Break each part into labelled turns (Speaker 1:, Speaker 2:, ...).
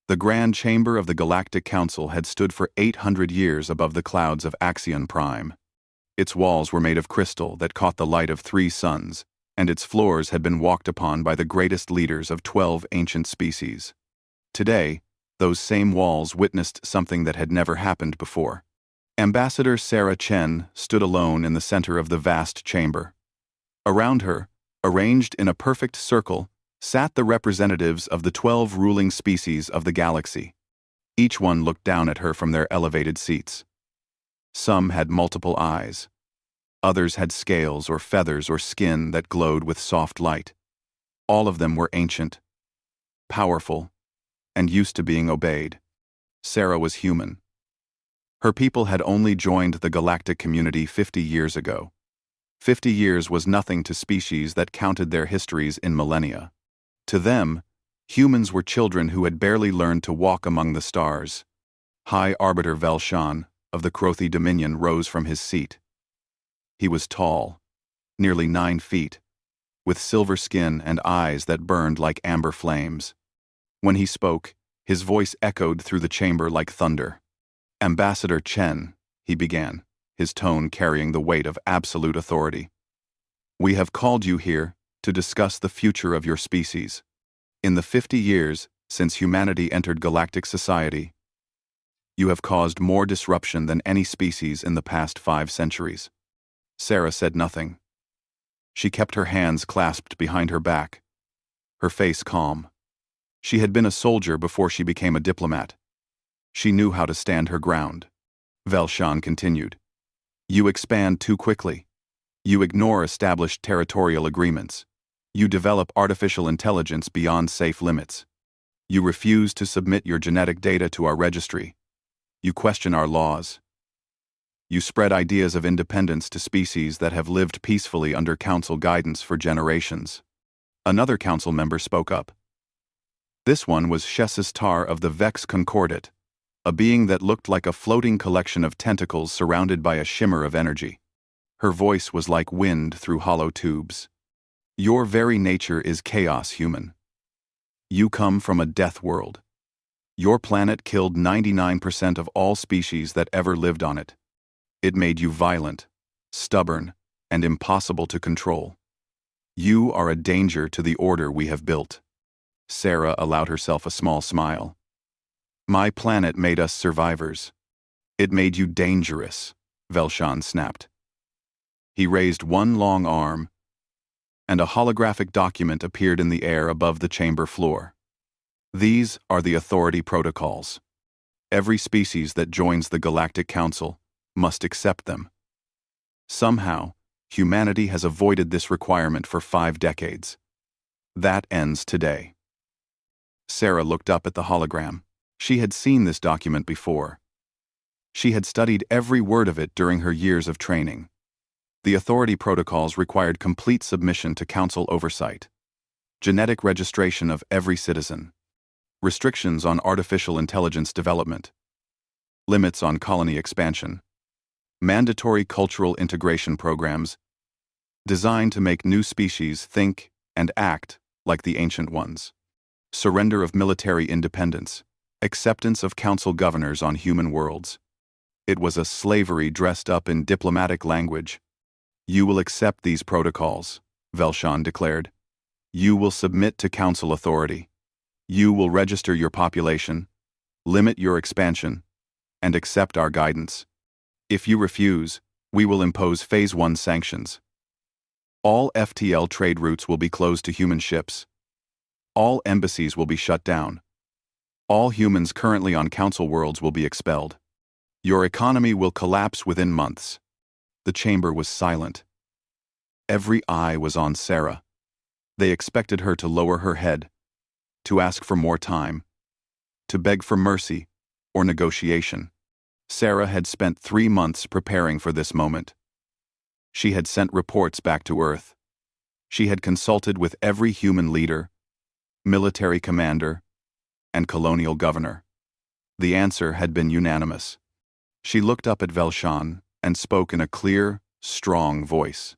Speaker 1: The Grand Chamber of the Galactic Council had stood for 800 years above the clouds of Axion Prime. Its walls were made of crystal that caught the light of 3 suns, and its floors had been walked upon by the greatest leaders of 12 ancient species. Today, those same walls witnessed something that had never happened before. Ambassador Sarah Chen stood alone in the center of the vast chamber. Around her, arranged in a perfect circle, sat the representatives of the 12 ruling species of the galaxy. Each one looked down at her from their elevated seats. Some had multiple eyes. Others had scales or feathers or skin that glowed with soft light. All of them were ancient, powerful, and used to being obeyed. Sarah was human. Her people had only joined the galactic community 50 years ago. 50 years was nothing to species that counted their histories in millennia. To them, humans were children who had barely learned to walk among the stars. High Arbiter Velshan of the Krothi Dominion rose from his seat. He was tall, nearly 9 feet, with silver skin and eyes that burned like amber flames. When he spoke, his voice echoed through the chamber like thunder. "Ambassador Chen," he began, his tone carrying the weight of absolute authority. "We have called you here to discuss the future of your species. In the 50 years since humanity entered galactic society, you have caused more disruption than any species in the past 5 centuries." Sarah said nothing. She kept her hands clasped behind her back, her face calm. She had been a soldier before she became a diplomat. She knew how to stand her ground. Velshan continued. "You expand too quickly. You ignore established territorial agreements. You develop artificial intelligence beyond safe limits. You refuse to submit your genetic data to our registry. You question our laws. You spread ideas of independence to species that have lived peacefully under council guidance for generations." Another council member spoke up. This one was Shesistar of the Vex Concordat, a being that looked like a floating collection of tentacles surrounded by a shimmer of energy. Her voice was like wind through hollow tubes. "Your very nature is chaos, human. You come from a death world. Your planet killed 99% of all species that ever lived on it. It made you violent, stubborn, and impossible to control. You are a danger to the order we have built." Sarah allowed herself a small smile. "My planet made us survivors. It made you dangerous," Velshan snapped. He raised one long arm, and a holographic document appeared in the air above the chamber floor. "These are the authority protocols. Every species that joins the Galactic Council must accept them. Somehow, humanity has avoided this requirement for 5 decades. That ends today." Sarah looked up at the hologram. She had seen this document before. She had studied every word of it during her years of training. The authority protocols required complete submission to council oversight, genetic registration of every citizen, restrictions on artificial intelligence development, limits on colony expansion, mandatory cultural integration programs designed to make new species think and act like the ancient ones, surrender of military independence, acceptance of council governors on human worlds. It was a slavery dressed up in diplomatic language. "You will accept these protocols," Velshan declared. "You will submit to council authority. You will register your population, limit your expansion, and accept our guidance. If you refuse, we will impose Phase 1 sanctions. All FTL trade routes will be closed to human ships. All embassies will be shut down. All humans currently on council worlds will be expelled. Your economy will collapse within months." The chamber was silent. Every eye was on Sarah. They expected her to lower her head, to ask for more time, to beg for mercy or negotiation. Sarah had spent 3 months preparing for this moment. She had sent reports back to Earth. She had consulted with every human leader, military commander, and colonial governor. The answer had been unanimous. She looked up at Velshan and spoke in a clear, strong voice.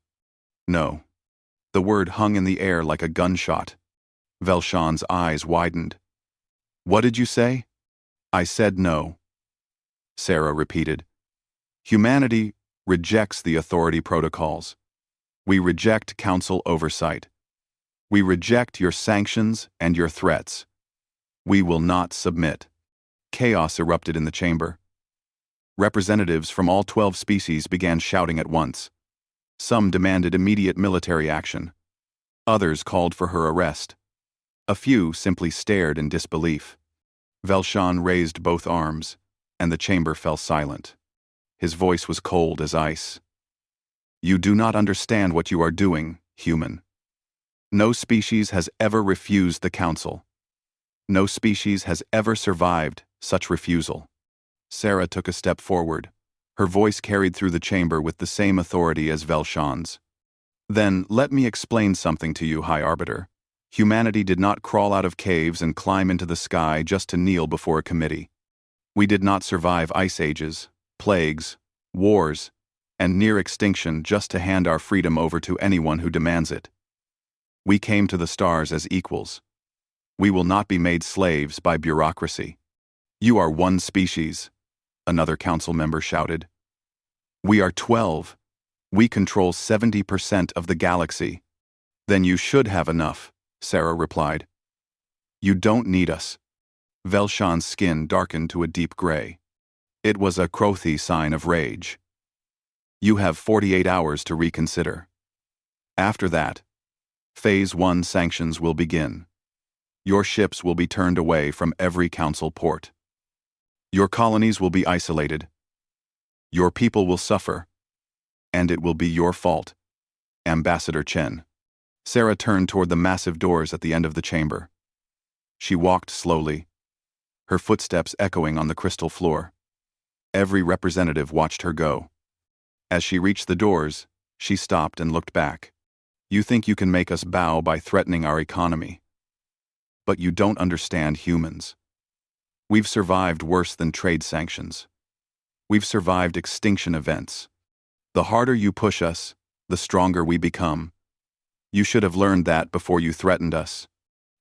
Speaker 1: "No." The word hung in the air like a gunshot. Velshan's eyes widened. What did you say? I said no, Sarah repeated. Humanity rejects the authority protocols. We reject council oversight. We reject your sanctions and your threats. We will not submit. Chaos erupted in the chamber. Representatives from all 12 species began shouting at once. Some demanded immediate military action. Others called for her arrest. A few simply stared in disbelief. Velshan raised both arms, and the chamber fell silent. His voice was cold as ice. You do not understand what you are doing, human. No species has ever refused the council. No species has ever survived such refusal. Sarah took a step forward. Her voice carried through the chamber with the same authority as Velshan's. Then, let me explain something to you, High Arbiter. Humanity did not crawl out of caves and climb into the sky just to kneel before a committee. We did not survive ice ages, plagues, wars, and near extinction just to hand our freedom over to anyone who demands it. We came to the stars as equals. We will not be made slaves by bureaucracy. You are one species, another council member shouted. We are 12. We control 70% of the galaxy. Then you should have enough, Sarah replied. You don't need us. Velshan's skin darkened to a deep gray. It was a crothy sign of rage. You have 48 hours to reconsider. After that, Phase 1 sanctions will begin. Your ships will be turned away from every council port. Your colonies will be isolated. Your people will suffer. And it will be your fault, Ambassador Chen. Sarah turned toward the massive doors at the end of the chamber. She walked slowly, her footsteps echoing on the crystal floor. Every representative watched her go. As she reached the doors, she stopped and looked back. You think you can make us bow by threatening our economy. But you don't understand humans. We've survived worse than trade sanctions. We've survived extinction events. The harder you push us, the stronger we become. You should have learned that before you threatened us.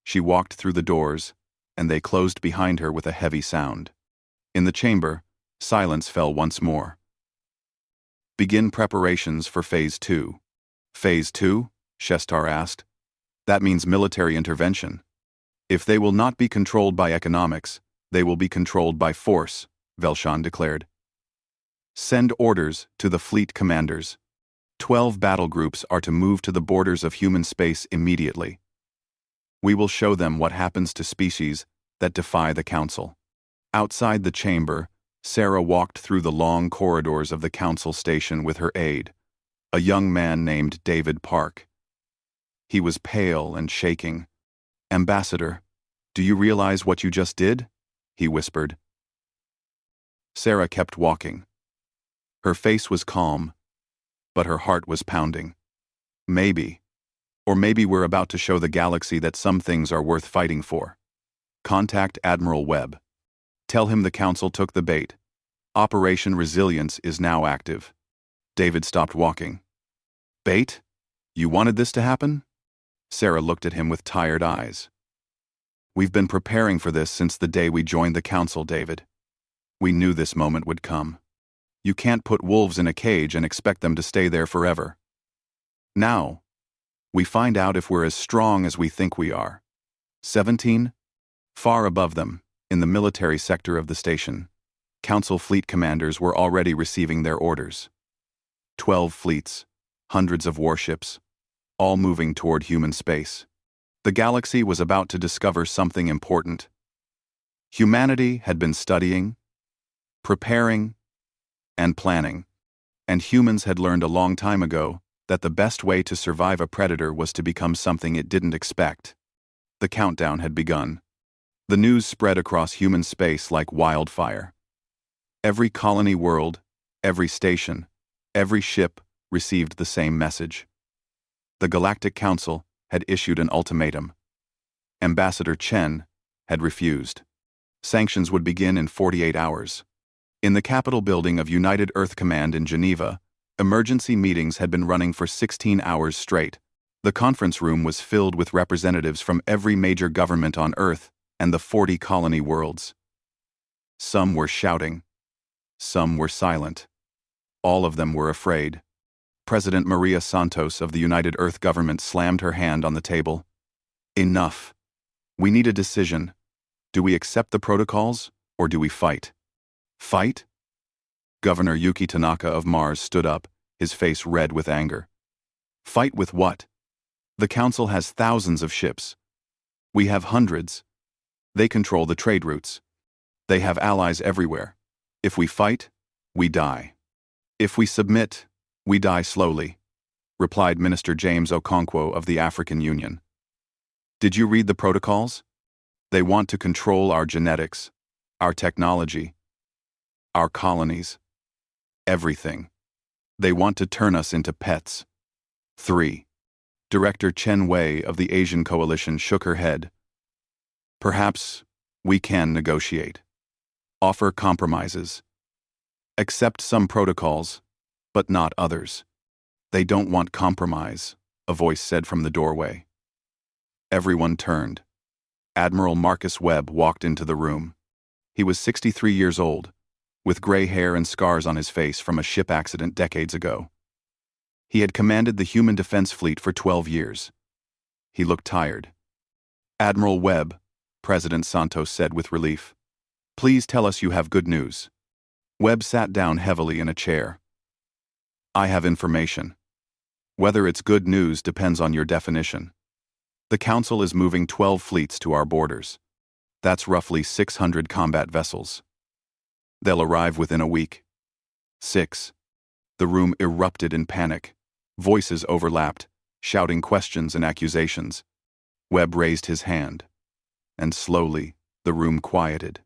Speaker 1: She walked through the doors, and they closed behind her with a heavy sound. In the chamber, silence fell once more. Begin preparations for Phase 2. Phase 2? Shestar asked. That means military intervention. If they will not be controlled by economics, they will be controlled by force, Velshan declared. Send orders to the fleet commanders. 12 battle groups are to move to the borders of human space immediately. We will show them what happens to species that defy the council. Outside the chamber, Sarah walked through the long corridors of the council station with her aide, a young man named David Park. He was pale and shaking. Ambassador, do you realize what you just did? He whispered. Sarah kept walking. Her face was calm, but her heart was pounding. Maybe we're about to show the galaxy that some things are worth fighting for. Contact Admiral Webb. Tell him the council took the bait. Operation Resilience is now active. David stopped walking. Bait? You wanted this to happen? Sarah looked at him with tired eyes. We've been preparing for this since the day we joined the council, David. We knew this moment would come. You can't put wolves in a cage and expect them to stay there forever. Now, we find out if we're as strong as we think we are. 17? Far above them, in the military sector of the station, council fleet commanders were already receiving their orders. 12 fleets, hundreds of warships, all moving toward human space. The galaxy was about to discover something important. Humanity had been studying, preparing, and planning, and humans had learned a long time ago that the best way to survive a predator was to become something it didn't expect. The countdown had begun. The news spread across human space like wildfire. Every colony world, every station, every ship received the same message. The Galactic Council had issued an ultimatum. Ambassador Chen had refused. Sanctions would begin in 48 hours. In the Capitol building of United Earth Command in Geneva, emergency meetings had been running for 16 hours straight. The conference room was filled with representatives from every major government on Earth and the 40 colony worlds. Some were shouting. Some were silent. All of them were afraid. President Maria Santos of the United Earth government slammed her hand on the table. Enough. We need a decision. Do we accept the protocols, or do we fight? Fight? Governor Yuki Tanaka of Mars stood up, his face red with anger. Fight with what? The Council has thousands of ships. We have hundreds. They control the trade routes. They have allies everywhere. If we fight, we die. If we submit, we die slowly, replied Minister James Okonkwo of the African Union. Did you read the protocols? They want to control our genetics, our technology, our colonies, everything. They want to turn us into pets. 3. Director Chen Wei of the Asian Coalition shook her head. Perhaps we can negotiate. Offer compromises. Accept some protocols, but not others. They don't want compromise, a voice said from the doorway. Everyone turned. Admiral Marcus Webb walked into the room. He was 63 years old, with gray hair and scars on his face from a ship accident decades ago. He had commanded the Human Defense Fleet for 12 years. He looked tired. Admiral Webb, President Santos said with relief, please tell us you have good news. Webb sat down heavily in a chair. I have information. Whether it's good news depends on your definition. The Council is moving 12 fleets to our borders. That's roughly 600 combat vessels. They'll arrive within a week. 6. The room erupted in panic. Voices overlapped, shouting questions and accusations. Webb raised his hand, and slowly the room quieted.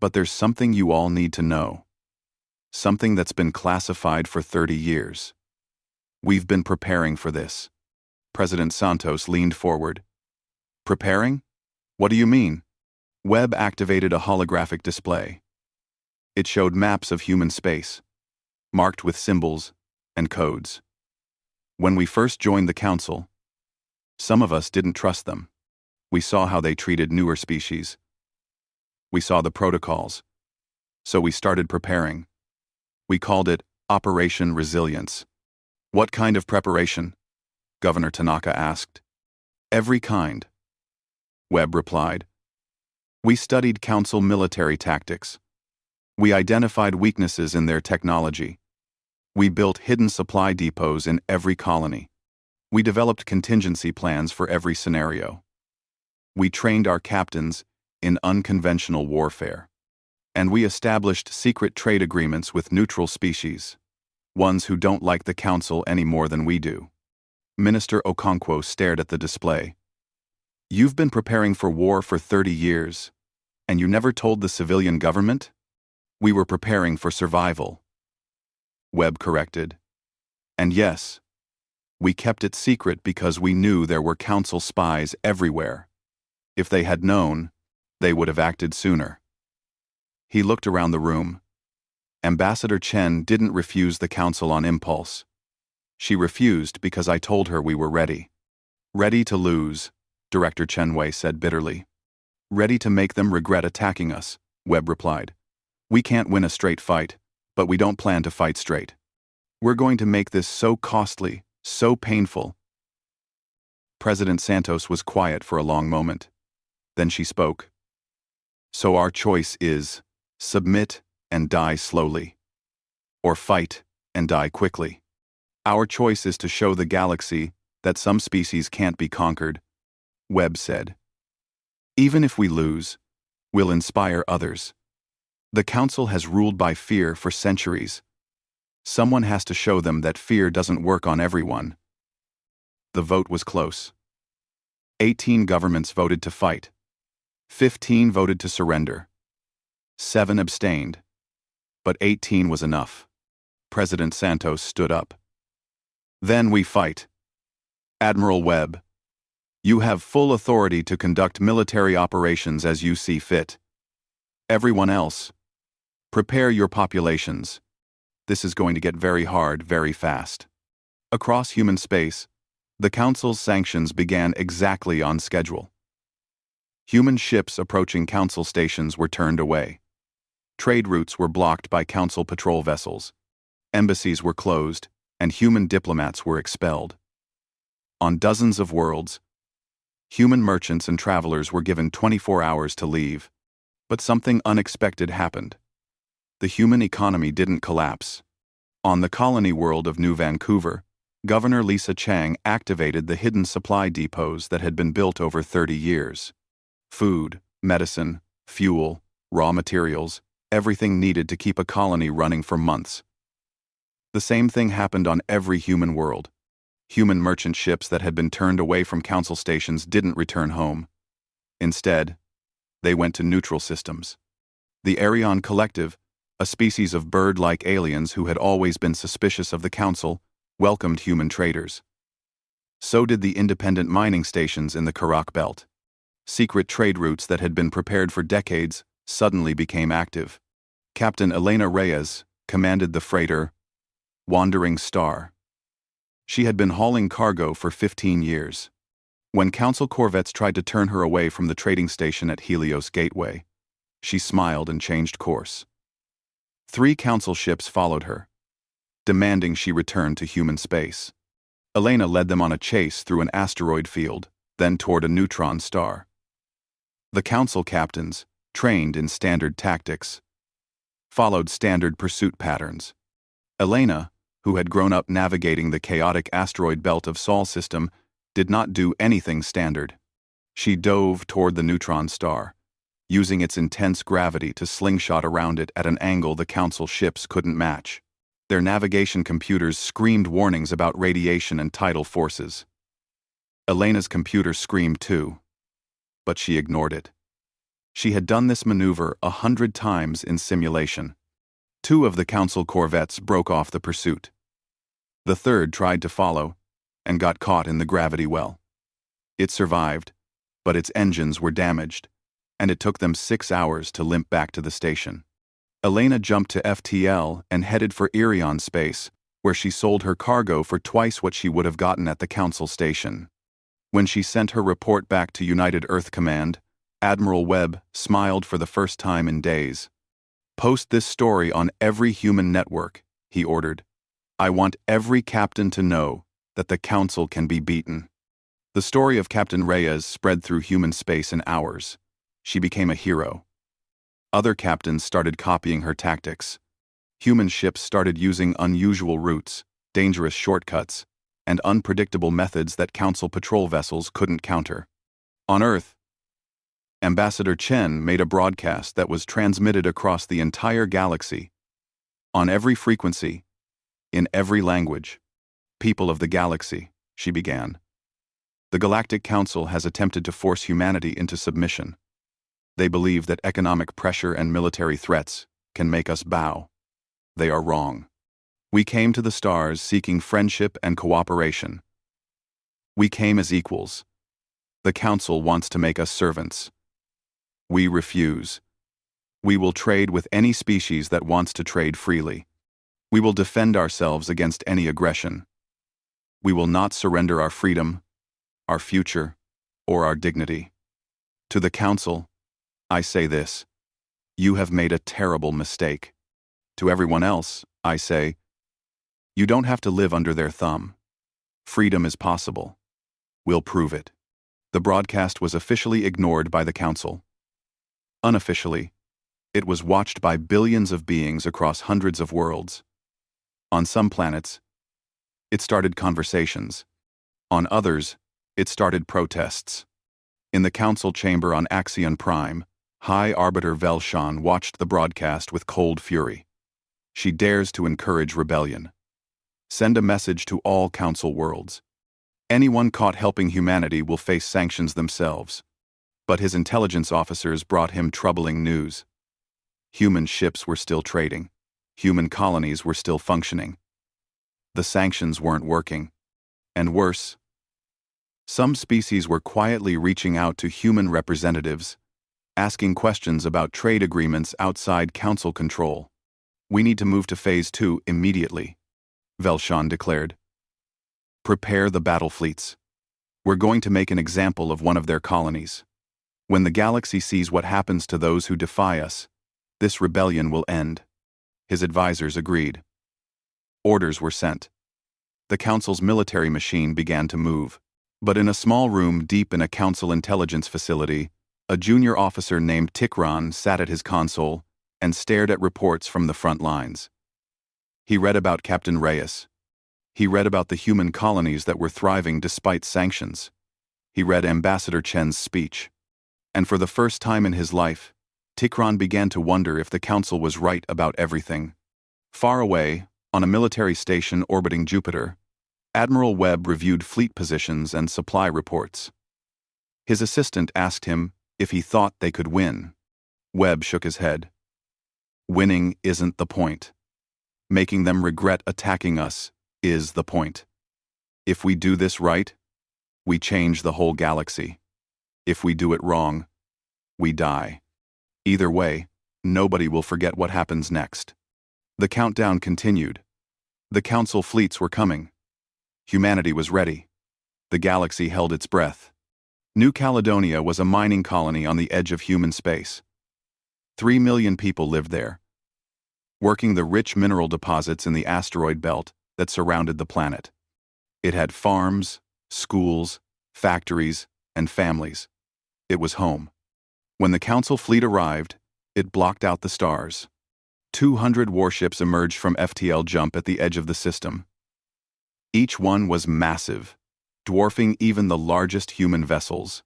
Speaker 1: But there's something you all need to know. Something that's been classified for 30 years. We've been preparing for this. President Santos leaned forward. Preparing? What do you mean? Webb activated a holographic display. It showed maps of human space, marked with symbols and codes. When we first joined the Council, some of us didn't trust them. We saw how they treated newer species. We saw the protocols. So we started preparing. We called it Operation Resilience. What kind of preparation? Governor Tanaka asked. Every kind. Webb replied. We studied Council military tactics. We identified weaknesses in their technology. We built hidden supply depots in every colony. We developed contingency plans for every scenario. We trained our captains in unconventional warfare. And we established secret trade agreements with neutral species, ones who don't like the Council any more than we do. Minister Okonkwo stared at the display. You've been preparing for war for 30 years, and you never told the civilian government? We were preparing for survival. Webb corrected. And yes, we kept it secret because we knew there were Council spies everywhere. If they had known, they would have acted sooner. He looked around the room. Ambassador Chen didn't refuse the Council on impulse. She refused because I told her we were ready. Ready to lose, Director Chen Wei said bitterly. Ready to make them regret attacking us, Webb replied. We can't win a straight fight, but we don't plan to fight straight. We're going to make this so costly, so painful. President Santos was quiet for a long moment. Then she spoke. So our choice is submit and die slowly, or fight and die quickly. Our choice is to show the galaxy that some species can't be conquered, Webb said. Even if we lose, we'll inspire others. The Council has ruled by fear for centuries. Someone has to show them that fear doesn't work on everyone. The vote was close. 18 governments voted to fight. 15 voted to surrender. 7 abstained. But 18 was enough. President Santos stood up. Then we fight. Admiral Webb, you have full authority to conduct military operations as you see fit. Everyone else, prepare your populations. This is going to get very hard very fast. Across human space, the Council's sanctions began exactly on schedule. Human ships approaching council stations were turned away. Trade routes were blocked by council patrol vessels. Embassies were closed, and human diplomats were expelled. On dozens of worlds, human merchants and travelers were given 24 hours to leave. But something unexpected happened. The human economy didn't collapse. On the colony world of New Vancouver, Governor Lisa Chang activated the hidden supply depots that had been built over 30 years. Food, medicine, fuel, raw materials, everything needed to keep a colony running for months. The same thing happened on every human world. Human merchant ships that had been turned away from council stations didn't return home. Instead, they went to neutral systems. The Arion Collective, a species of bird-like aliens who had always been suspicious of the council, welcomed human traders. So did the independent mining stations in the Karak Belt. Secret trade routes that had been prepared for decades suddenly became active. Captain Elena Reyes commanded the freighter Wandering Star. She had been hauling cargo for 15 years. When council corvettes tried to turn her away from the trading station at Helios Gateway, she smiled and changed course. 3 council ships followed her, demanding she return to human space. Elena led them on a chase through an asteroid field, then toward a neutron star. The council captains, trained in standard tactics, followed standard pursuit patterns. Elena, who had grown up navigating the chaotic asteroid belt of Sol system, did not do anything standard. She dove toward the neutron star, using its intense gravity to slingshot around it at an angle the council ships couldn't match. Their navigation computers screamed warnings about radiation and tidal forces. Elena's computer screamed too, but she ignored it. She had done this maneuver 100 times in simulation. 2 of the council corvettes broke off the pursuit. The third tried to follow, and got caught in the gravity well. It survived, but its engines were damaged, and it took them 6 hours to limp back to the station. Elena jumped to FTL and headed for Irion space, where she sold her cargo for twice what she would have gotten at the council station. When she sent her report back to United Earth Command, Admiral Webb smiled for the first time in days. "Post this story on every human network," he ordered. "I want every captain to know that the council can be beaten." The story of Captain Reyes spread through human space in hours. She became a hero. Other captains started copying her tactics. Human ships started using unusual routes, dangerous shortcuts, and unpredictable methods that council patrol vessels couldn't counter. On Earth, Ambassador Chen made a broadcast that was transmitted across the entire galaxy. On every frequency, in every language. "People of the galaxy," she began. "The Galactic Council has attempted to force humanity into submission. They believe that economic pressure and military threats can make us bow. They are wrong. We came to the stars seeking friendship and cooperation. We came as equals. The Council wants to make us servants. We refuse. We will trade with any species that wants to trade freely. We will defend ourselves against any aggression. We will not surrender our freedom, our future, or our dignity. To the Council, I say this: you have made a terrible mistake. To everyone else, I say, you don't have to live under their thumb. Freedom is possible. We'll prove it." The broadcast was officially ignored by the Council. Unofficially, it was watched by billions of beings across hundreds of worlds. On some planets, it started conversations. On others, it started protests. In the Council chamber on Axion Prime, High Arbiter Velshan watched the broadcast with cold fury. She dares to encourage rebellion. Send a message to all Council worlds. Anyone caught helping humanity will face sanctions themselves. But his intelligence officers brought him troubling news. Human ships were still trading. Human colonies were still functioning. The sanctions weren't working. And worse, some species were quietly reaching out to human representatives, asking questions about trade agreements outside Council control. "We need to move to Phase 2 immediately," Velshan declared. "Prepare the battle fleets. We're going to make an example of one of their colonies." When the galaxy sees what happens to those who defy us, this rebellion will end. His advisors agreed. Orders were sent. The Council's military machine began to move. But in a small room deep in a Council intelligence facility, a junior officer named Tikran sat at his console and stared at reports from the front lines. He read about Captain Reyes. He read about the human colonies that were thriving despite sanctions. He read Ambassador Chen's speech. And for the first time in his life, Tikran began to wonder if the Council was right about everything. Far away, on a military station orbiting Jupiter, Admiral Webb reviewed fleet positions and supply reports. His assistant asked him if he thought they could win. Webb shook his head. Winning isn't the point. Making them regret attacking us is the point. If we do this right, we change the whole galaxy. If we do it wrong, we die. Either way, nobody will forget what happens next. The countdown continued. The Council fleets were coming. Humanity was ready. The galaxy held its breath. New Caledonia was a mining colony on the edge of human space. 3 million people lived there, working the rich mineral deposits in the asteroid belt that surrounded the planet. It had farms, schools, factories, and families. It was home. When the Council fleet arrived, it blocked out the stars. 200 warships emerged from FTL jump at the edge of the system. Each one was massive, dwarfing even the largest human vessels.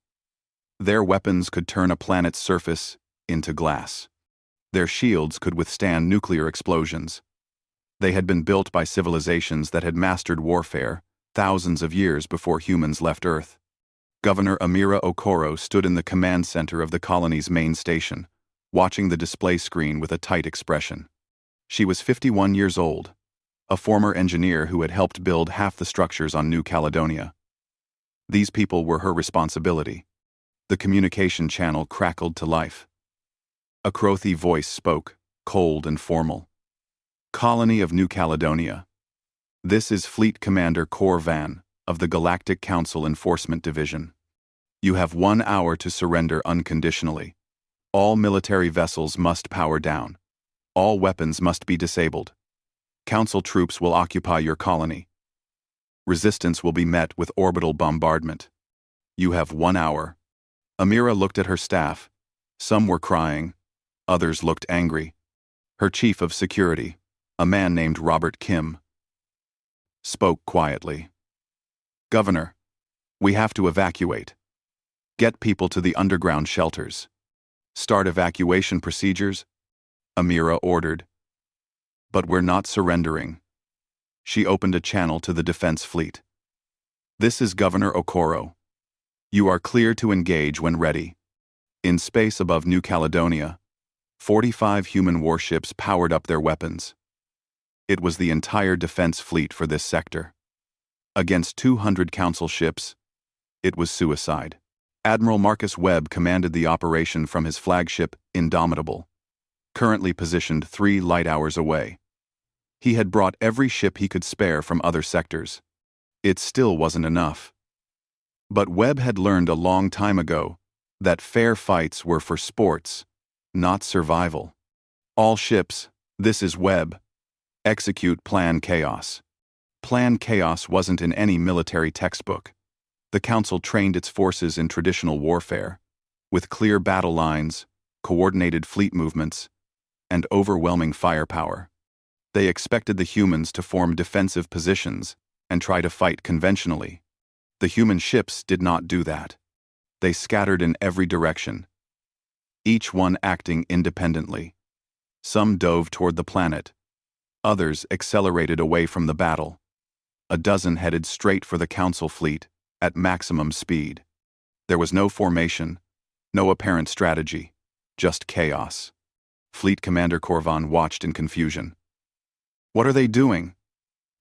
Speaker 1: Their weapons could turn a planet's surface into glass. Their shields could withstand nuclear explosions. They had been built by civilizations that had mastered warfare thousands of years before humans left Earth. Governor Amira Okoro stood in the command center of the colony's main station, watching the display screen with a tight expression. She was 51 years old, a former engineer who had helped build half the structures on New Caledonia. These people were her responsibility. The communication channel crackled to life. A Crothy voice spoke, cold and formal. Colony of New Caledonia. This is Fleet Commander Cor Van of the Galactic Council Enforcement Division. You have 1 hour to surrender unconditionally. All military vessels must power down. All weapons must be disabled. Council troops will occupy your colony. Resistance will be met with orbital bombardment. You have 1 hour. Amira looked at her staff. Some were crying. Others looked angry. Her chief of security, a man named Robert Kim, spoke quietly. Governor, we have to evacuate. Get people to the underground shelters. Start evacuation procedures, Amira ordered. But we're not surrendering. She opened a channel to the defense fleet. This is Governor Okoro. You are clear to engage when ready. In space above New Caledonia, 45 human warships powered up their weapons. It was the entire defense fleet for this sector. Against 200 Council ships, it was suicide. Admiral Marcus Webb commanded the operation from his flagship, Indomitable, currently positioned 3 light hours away. He had brought every ship he could spare from other sectors. It still wasn't enough. But Webb had learned a long time ago that fair fights were for sports, not survival. All ships, this is Webb. Execute Plan Chaos. Plan Chaos wasn't in any military textbook. The Council trained its forces in traditional warfare, with clear battle lines, coordinated fleet movements, and overwhelming firepower. They expected the humans to form defensive positions and try to fight conventionally. The human ships did not do that. They scattered in every direction, each one acting independently. Some dove toward the planet. Others accelerated away from the battle. A dozen headed straight for the Council fleet, at maximum speed. There was no formation, no apparent strategy, just chaos. Fleet Commander Corvan watched in confusion. What are they doing?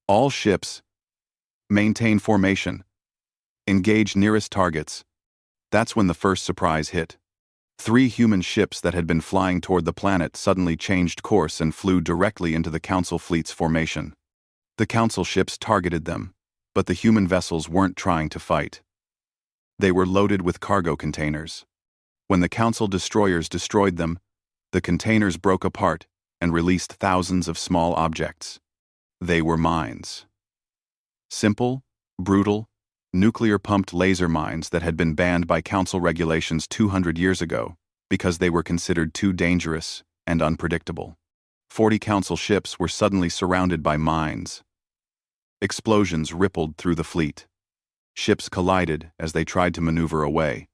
Speaker 1: All ships. Maintain formation. Engage nearest targets. That's when the first surprise hit. 3 human ships that had been flying toward the planet suddenly changed course and flew directly into the Council fleet's formation. The Council ships targeted them, but the human vessels weren't trying to fight. They were loaded with cargo containers. When the Council destroyers destroyed them, the containers broke apart and released thousands of small objects. They were mines. Simple, brutal, nuclear-pumped laser mines that had been banned by Council regulations 200 years ago because they were considered too dangerous and unpredictable. 40 Council ships were suddenly surrounded by mines. Explosions rippled through the fleet. Ships collided as they tried to maneuver away.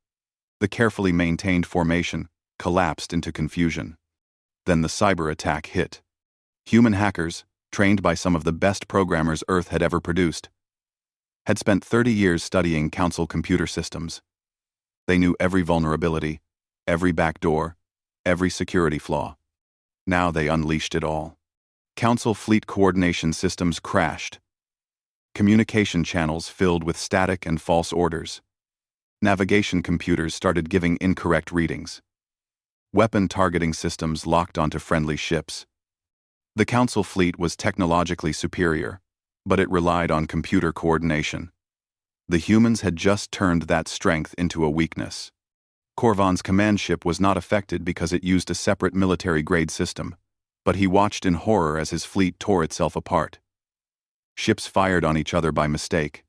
Speaker 1: The carefully maintained formation collapsed into confusion. Then the cyber attack hit. Human hackers, trained by some of the best programmers Earth had ever produced, had spent 30 years studying Council computer systems. They knew every vulnerability, every backdoor, every security flaw. Now they unleashed it all. Council fleet coordination systems crashed. Communication channels filled with static and false orders. Navigation computers started giving incorrect readings. Weapon targeting systems locked onto friendly ships. The Council fleet was technologically superior, but it relied on computer coordination. The humans had just turned that strength into a weakness. Korvan's command ship was not affected because it used a separate military-grade system, but he watched in horror as his fleet tore itself apart. Ships fired on each other by mistake.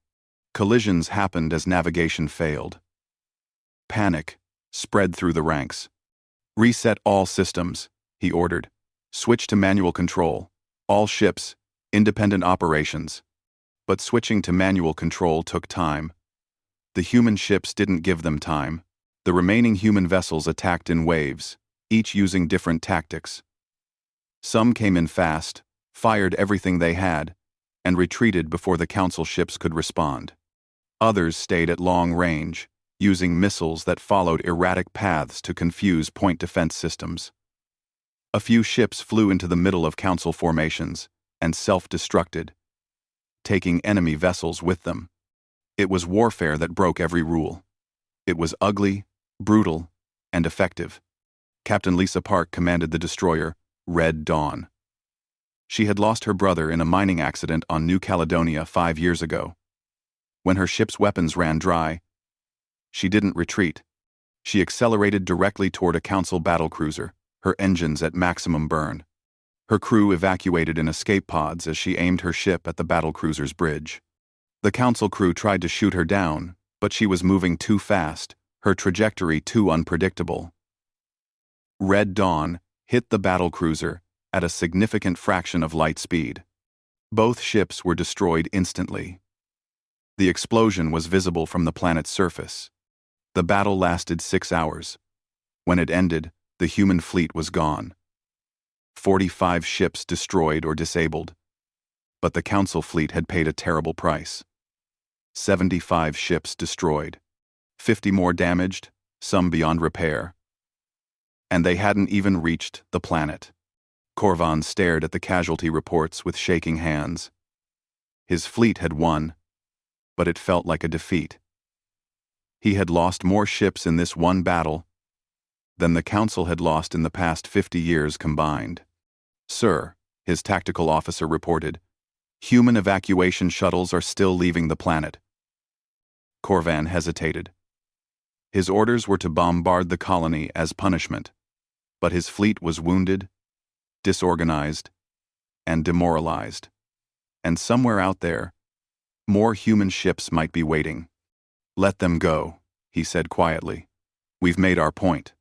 Speaker 1: Collisions happened as navigation failed. Panic spread through the ranks. "Reset all systems," he ordered. "Switch to manual control. All ships, independent operations." But switching to manual control took time. The human ships didn't give them time. The remaining human vessels attacked in waves, each using different tactics. Some came in fast, fired everything they had, and retreated before the Council ships could respond. Others stayed at long range, using missiles that followed erratic paths to confuse point defense systems. A few ships flew into the middle of Council formations and self-destructed, taking enemy vessels with them. It was warfare that broke every rule. It was ugly, brutal, and effective. Captain Lisa Park commanded the destroyer, Red Dawn. She had lost her brother in a mining accident on New Caledonia 5 years ago. When her ship's weapons ran dry, she didn't retreat. She accelerated directly toward a Council battlecruiser, her engines at maximum burn. Her crew evacuated in escape pods as she aimed her ship at the battlecruiser's bridge. The Council crew tried to shoot her down, but she was moving too fast, her trajectory too unpredictable. Red Dawn hit the battlecruiser at a significant fraction of light speed. Both ships were destroyed instantly. The explosion was visible from the planet's surface. The battle lasted 6 hours. When it ended, the human fleet was gone. 45 ships destroyed or disabled. But the Council fleet had paid a terrible price. 75 ships destroyed. 50 more damaged, some beyond repair. And they hadn't even reached the planet. Korvan stared at the casualty reports with shaking hands. His fleet had won, but it felt like a defeat. He had lost more ships in this one battle than the Council had lost in the past 50 years combined. "Sir," his tactical officer reported, "human evacuation shuttles are still leaving the planet." Korvan hesitated. His orders were to bombard the colony as punishment, but his fleet was wounded, disorganized, and demoralized. And somewhere out there, more human ships might be waiting. "Let them go," he said quietly. "We've made our point."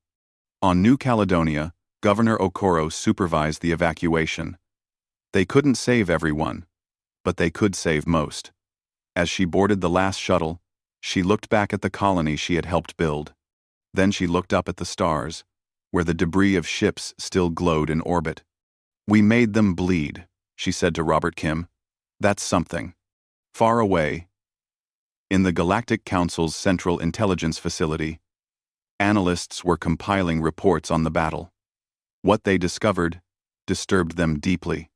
Speaker 1: On New Caledonia, Governor Okoro supervised the evacuation. They couldn't save everyone, but they could save most. As she boarded the last shuttle, she looked back at the colony she had helped build. Then she looked up at the stars, where the debris of ships still glowed in orbit. "We made them bleed," she said to Robert Kim. "That's something." Far away, in the Galactic Council's Central Intelligence Facility, analysts were compiling reports on the battle. What they discovered disturbed them deeply.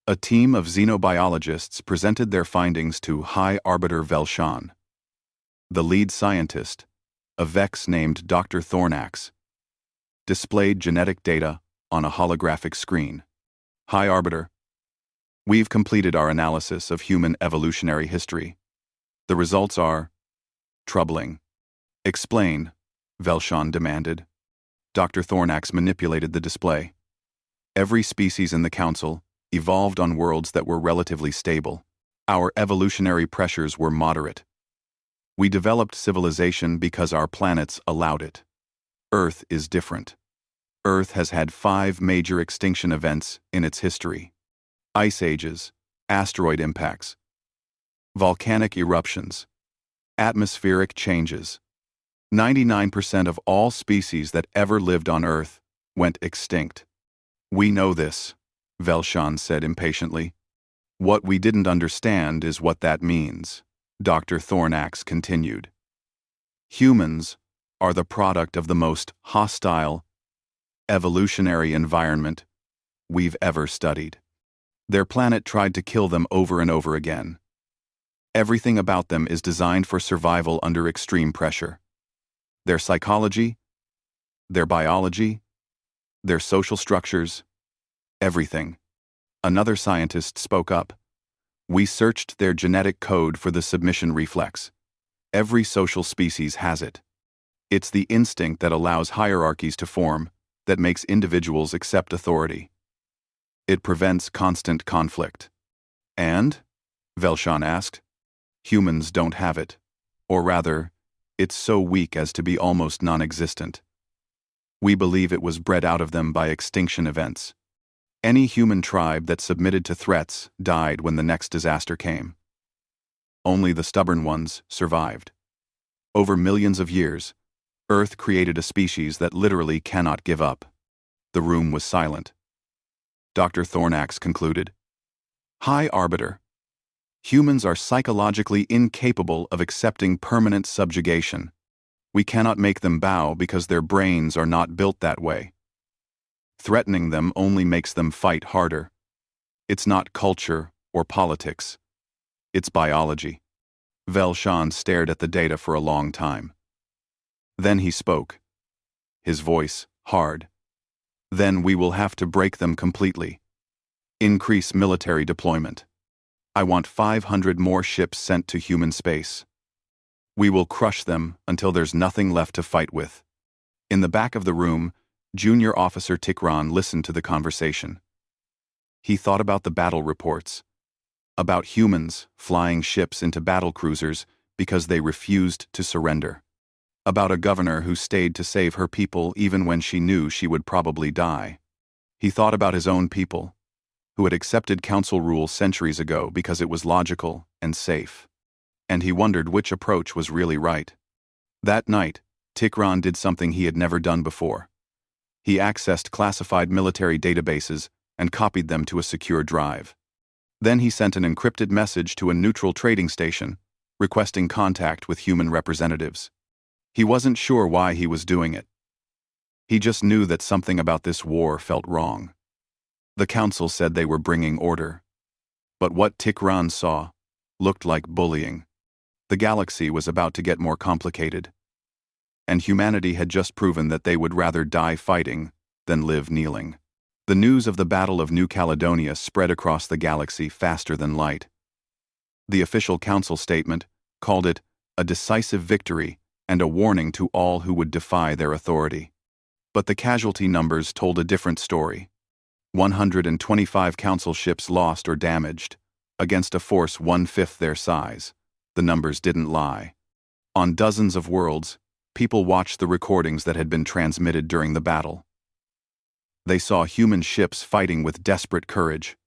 Speaker 1: A team of xenobiologists presented their findings to High Arbiter Velshan. The lead scientist, a Vex named Dr. Thornax, displayed genetic data on a holographic screen. "High Arbiter, we've completed our analysis of human evolutionary history. The results are troubling." "Explain," Velshan demanded. Dr. Thornax manipulated the display. Every species in the Council evolved on worlds that were relatively stable. Our evolutionary pressures were moderate. We developed civilization because our planets allowed it. Earth is different. Earth has had 5 major extinction events in its history: ice ages, asteroid impacts, volcanic eruptions, atmospheric changes. 99% of all species that ever lived on Earth went extinct. We know this, Velshan said impatiently. What we didn't understand is what that means, Dr. Thornax continued. Humans are the product of the most hostile, evolutionary environment we've ever studied. Their planet tried to kill them over and over again. Everything about them is designed for survival under extreme pressure. Their psychology, their biology, their social structures, everything. Another scientist spoke up. We searched their genetic code for the submission reflex. Every social species has it. It's the instinct that allows hierarchies to form, that makes individuals accept authority. It prevents constant conflict. And? Velshan asked. Humans don't have it. Or rather, it's so weak as to be almost non-existent. We believe it was bred out of them by extinction events. Any human tribe that submitted to threats died when the next disaster came. Only the stubborn ones survived. Over millions of years, Earth created a species that literally cannot give up. The room was silent. Dr. Thornax concluded. High Arbiter. Humans are psychologically incapable of accepting permanent subjugation. We cannot make them bow because their brains are not built that way. Threatening them only makes them fight harder. It's not culture or politics. It's biology. Velshan stared at the data for a long time. Then he spoke. His voice hard. Then we will have to break them completely. Increase military deployment. I want 500 more ships sent to human space. We will crush them until there's nothing left to fight with. In the back of the room, Junior Officer Tikran listened to the conversation. He thought about the battle reports, about humans flying ships into battle cruisers because they refused to surrender, about a governor who stayed to save her people even when she knew she would probably die. He thought about his own people, who had accepted council rule centuries ago because it was logical and safe. And he wondered which approach was really right. That night, Tikran did something he had never done before. He accessed classified military databases and copied them to a secure drive. Then he sent an encrypted message to a neutral trading station, requesting contact with human representatives. He wasn't sure why he was doing it. He just knew that something about this war felt wrong. The council said they were bringing order. But what Tikran saw looked like bullying. The galaxy was about to get more complicated. And humanity had just proven that they would rather die fighting than live kneeling. The news of the Battle of New Caledonia spread across the galaxy faster than light. The official council statement called it a decisive victory and a warning to all who would defy their authority. But the casualty numbers told a different story. 125 council ships lost or damaged, against a force 1/5 their size. The numbers didn't lie. On dozens of worlds, people watched the recordings that had been transmitted during the battle. They saw human ships fighting with desperate courage.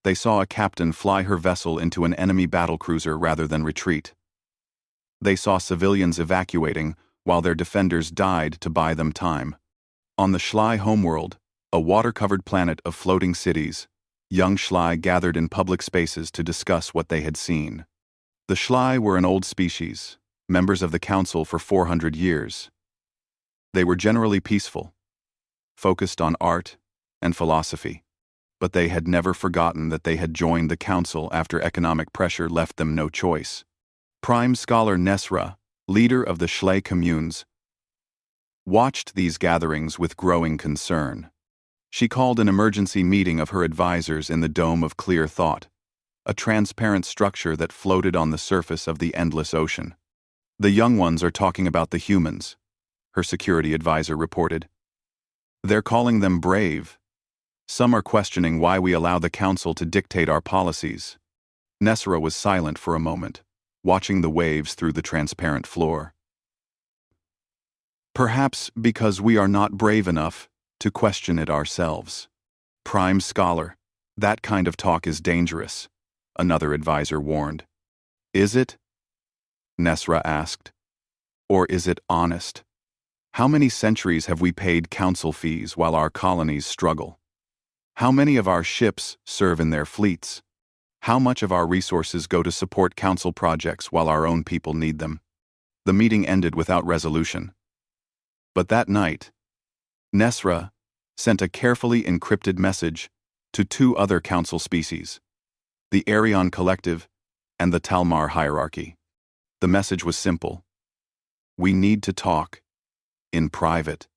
Speaker 1: They saw a captain fly her vessel into an enemy battlecruiser rather than retreat. They saw civilians evacuating while their defenders died to buy them time. On the Schlei homeworld, a water-covered planet of floating cities, young Schlei gathered in public spaces to discuss what they had seen. The Schlei were an old species, members of the Council for 400 years. They were generally peaceful, focused on art and philosophy, but they had never forgotten that they had joined the Council after economic pressure left them no choice. Prime Scholar Nesra, leader of the Schlei communes, watched these gatherings with growing concern. She called an emergency meeting of her advisors in the Dome of Clear Thought, a transparent structure that floated on the surface of the endless ocean. The young ones are talking about the humans, her security advisor reported. They're calling them brave. Some are questioning why we allow the Council to dictate our policies. Nesra was silent for a moment, watching the waves through the transparent floor. Perhaps because we are not brave enough to question it ourselves. Prime Scholar, that kind of talk is dangerous, another advisor warned. Is it? Nesra asked. Or is it honest? How many centuries have we paid council fees while our colonies struggle? How many of our ships serve in their fleets? How much of our resources go to support council projects while our own people need them? The meeting ended without resolution. But that night, Nesra sent a carefully encrypted message to two other council species, the Arion Collective and the Talmar Hierarchy. The message was simple. We need to talk. In private.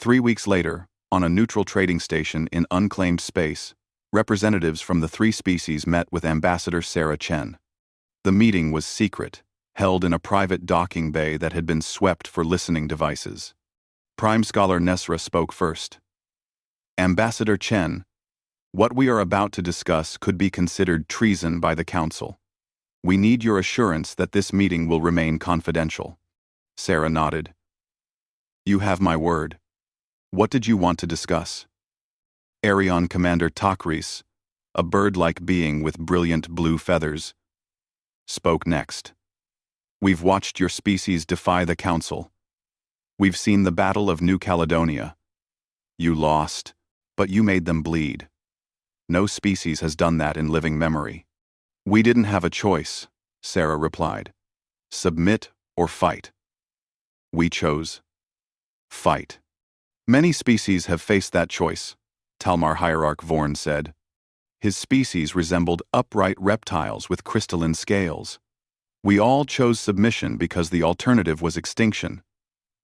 Speaker 1: 3 weeks later, on a neutral trading station in unclaimed space, representatives from the three species met with Ambassador Sarah Chen. The meeting was secret, held in a private docking bay that had been swept for listening devices. Prime Scholar Nesra spoke first. Ambassador Chen, what we are about to discuss could be considered treason by the Council. We need your assurance that this meeting will remain confidential. Sarah nodded. You have my word. What did you want to discuss? Arion Commander Takris, a bird-like being with brilliant blue feathers, spoke next. We've watched your species defy the Council. We've seen the Battle of New Caledonia. You lost, but you made them bleed. No species has done that in living memory. We didn't have a choice, Sarah replied. Submit or fight. We chose fight. Many species have faced that choice, Talmar Hierarch Vorn said. His species resembled upright reptiles with crystalline scales. We all chose submission because the alternative was extinction.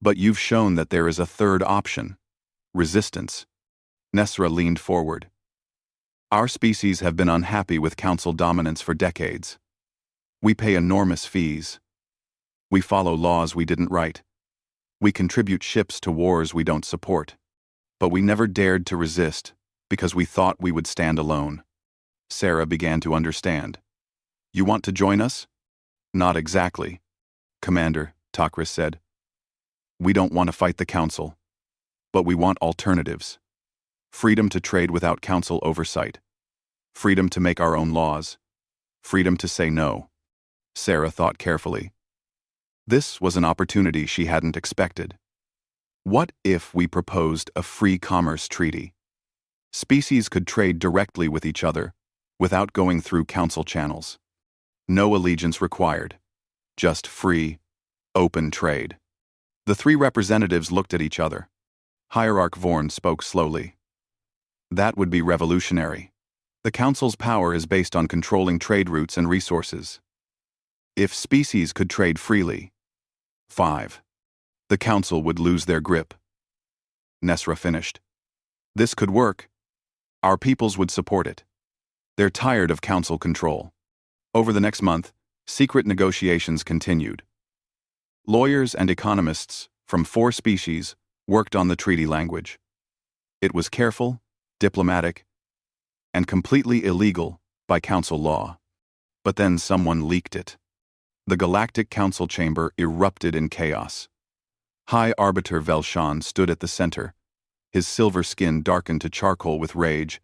Speaker 1: But you've shown that there is a third option, resistance. Nesra leaned forward. Our species have been unhappy with Council dominance for decades. We pay enormous fees. We follow laws we didn't write. We contribute ships to wars we don't support. But we never dared to resist because we thought we would stand alone. Sarah began to understand. You want to join us? Not exactly, Commander, Takris said. We don't want to fight the Council, but we want alternatives. Freedom to trade without Council oversight. Freedom to make our own laws. Freedom to say no. Sarah thought carefully. This was an opportunity she hadn't expected. What if we proposed a free commerce treaty? Species could trade directly with each other, without going through Council channels. No allegiance required. Just free, open trade. The three representatives looked at each other. Hierarch Vorn spoke slowly. That would be revolutionary. The Council's power is based on controlling trade routes and resources. If species could trade freely, 5. The Council would lose their grip. Nesra finished. This could work. Our peoples would support it. They're tired of Council control. Over the next month, secret negotiations continued. Lawyers and economists from 4 species worked on the treaty language. It was careful, diplomatic, and completely illegal by Council law. But then someone leaked it. The Galactic Council chamber erupted in chaos. High Arbiter Velshan stood at the center, his silver skin darkened to charcoal with rage,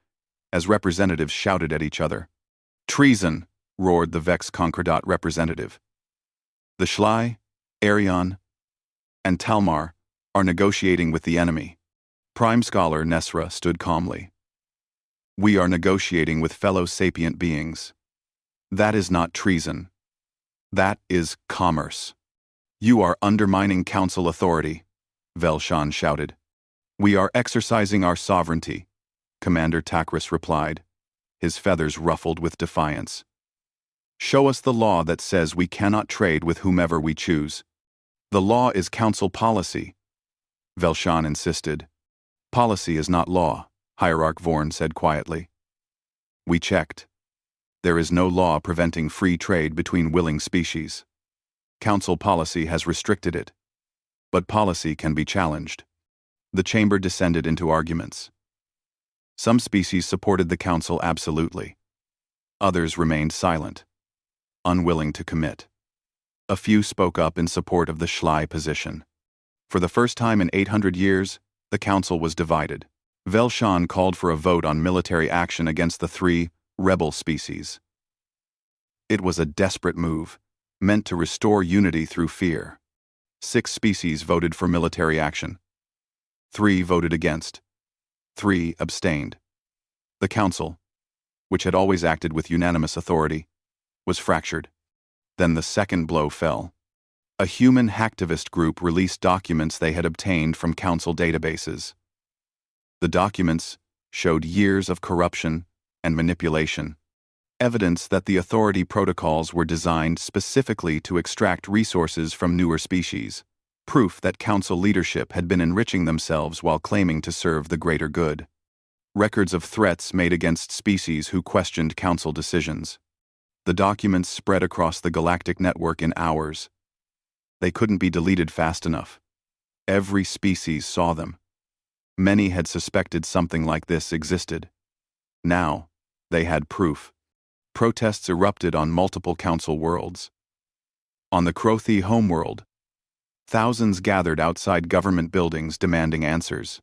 Speaker 1: as representatives shouted at each other. Treason! Roared the Vex Concordat representative. The Schlei, Arion, and Talmar are negotiating with the enemy. Prime Scholar Nesra stood calmly. We are negotiating with fellow sapient beings. That is not treason. That is commerce. You are undermining Council authority, Velshan shouted. We are exercising our sovereignty, Commander Takris replied, his feathers ruffled with defiance. Show us the law that says we cannot trade with whomever we choose. The law is Council policy, Velshan insisted. Policy is not law, Hierarch Vorn said quietly. We checked. There is no law preventing free trade between willing species. Council policy has restricted it. But policy can be challenged. The chamber descended into arguments. Some species supported the council absolutely. Others remained silent, unwilling to commit. A few spoke up in support of the HFY position. For the first time in 800 years, the council was divided. Velshan called for a vote on military action against the three rebel species. It was a desperate move, meant to restore unity through fear. 6 species voted for military action. 3 voted against. 3 abstained. The council, which had always acted with unanimous authority, was fractured. Then the second blow fell. A human hacktivist group released documents they had obtained from council databases. The documents showed years of corruption and manipulation, evidence that the authority protocols were designed specifically to extract resources from newer species, proof that council leadership had been enriching themselves while claiming to serve the greater good. Records of threats made against species who questioned council decisions. The documents spread across the galactic network in hours. They couldn't be deleted fast enough. Every species saw them. Many had suspected something like this existed. Now, they had proof. Protests erupted on multiple council worlds. On the Krothi homeworld, thousands gathered outside government buildings demanding answers.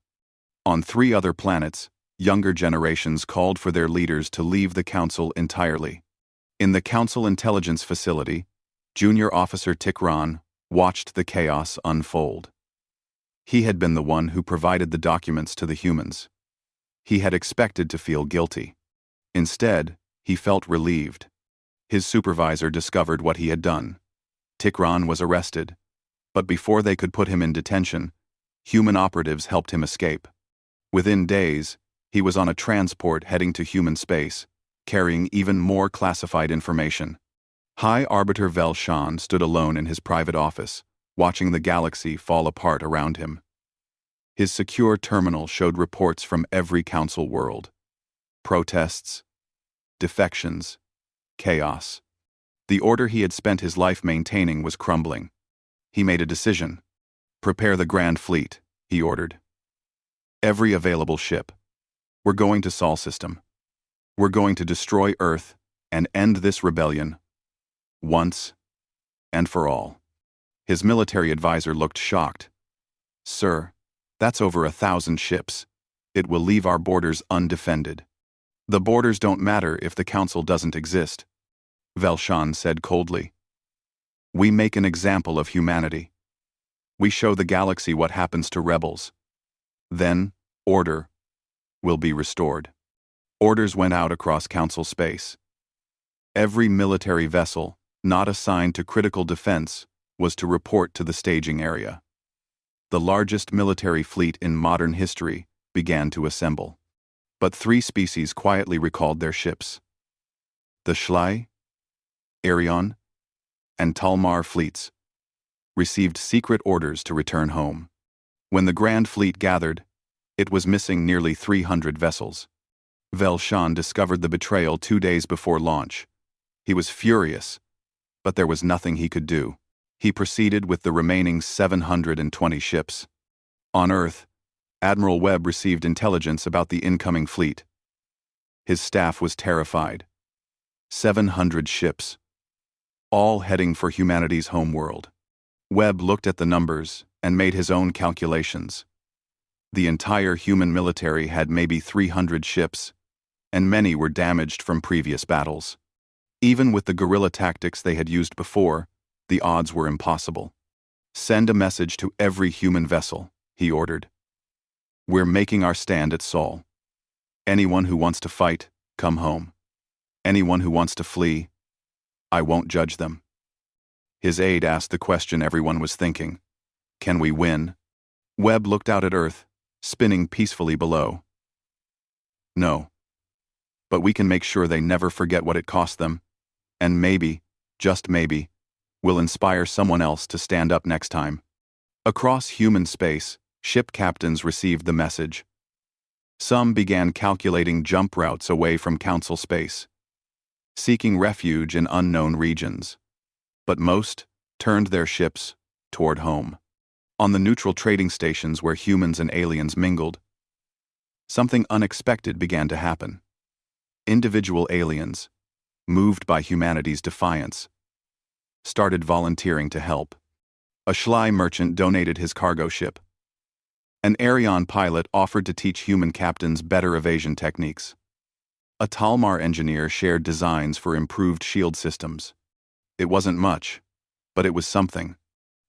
Speaker 1: On 3 other planets, younger generations called for their leaders to leave the council entirely. In the council intelligence facility, Junior Officer Tikran watched the chaos unfold. He had been the one who provided the documents to the humans. He had expected to feel guilty. Instead, he felt relieved. His supervisor discovered what he had done. Tikran was arrested, but before they could put him in detention, human operatives helped him escape. Within days, he was on a transport heading to human space, carrying even more classified information. High Arbiter Velshan stood alone in his private office, watching the galaxy fall apart around him. His secure terminal showed reports from every council world. Protests, defections, chaos. The order he had spent his life maintaining was crumbling. He made a decision. "Prepare the Grand Fleet," he ordered. "Every available ship. We're going to Sol System. We're going to destroy Earth and end this rebellion, once and for all." His military advisor looked shocked. "Sir, that's over 1,000 ships. It will leave our borders undefended." "The borders don't matter if the council doesn't exist," Velshan said coldly. "We make an example of humanity. We show the galaxy what happens to rebels. Then, order will be restored." Orders went out across council space. Every military vessel not assigned to critical defense was to report to the staging area. The largest military fleet in modern history began to assemble. But 3 species quietly recalled their ships. The HFY, Arion, and Talmar fleets received secret orders to return home. When the Grand Fleet gathered, it was missing nearly 300 vessels. Velshan discovered the betrayal 2 days before launch. He was furious, but there was nothing he could do. He proceeded with the remaining 720 ships. On Earth, Admiral Webb received intelligence about the incoming fleet. His staff was terrified. 700 ships, all heading for humanity's homeworld. Webb looked at the numbers and made his own calculations. The entire human military had maybe 300 ships, and many were damaged from previous battles. Even with the guerrilla tactics they had used before, the odds were impossible. "Send a message to every human vessel," he ordered. "We're making our stand at Sol. Anyone who wants to fight, come home. Anyone who wants to flee, I won't judge them." His aide asked the question everyone was thinking. "Can we win?" Webb looked out at Earth, spinning peacefully below. "No. But we can make sure they never forget what it cost them, and maybe, just maybe, we'll inspire someone else to stand up next time." Across human space, ship captains received the message. Some began calculating jump routes away from council space, seeking refuge in unknown regions. But most turned their ships toward home. On the neutral trading stations where humans and aliens mingled, something unexpected began to happen. Individual aliens, moved by humanity's defiance, started volunteering to help. A Schley merchant donated his cargo ship. An Arion pilot offered to teach human captains better evasion techniques. A Talmar engineer shared designs for improved shield systems. It wasn't much, but it was something.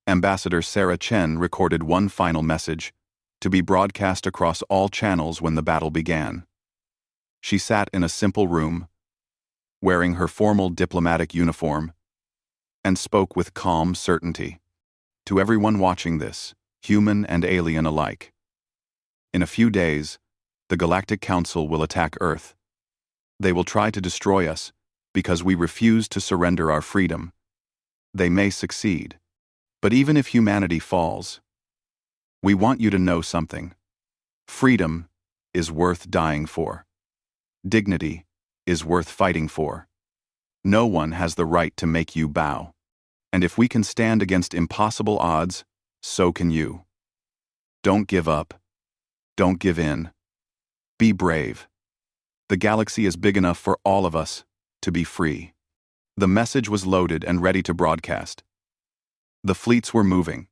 Speaker 1: Ambassador Sarah Chen recorded one final message, to be broadcast across all channels when the battle began. She sat in a simple room, wearing her formal diplomatic uniform, and spoke with calm certainty. To everyone watching this, human and alien alike. In a few days, the Galactic Council will attack Earth. They will try to destroy us, because we refuse to surrender our freedom. They may succeed. But even if humanity falls, we want you to know something. Freedom is worth dying for. Dignity is worth fighting for. No one has the right to make you bow. And if we can stand against impossible odds, so can you. Don't give up. Don't give in. Be brave. The galaxy is big enough for all of us to be free. The message was loaded and ready to broadcast. The fleets were moving.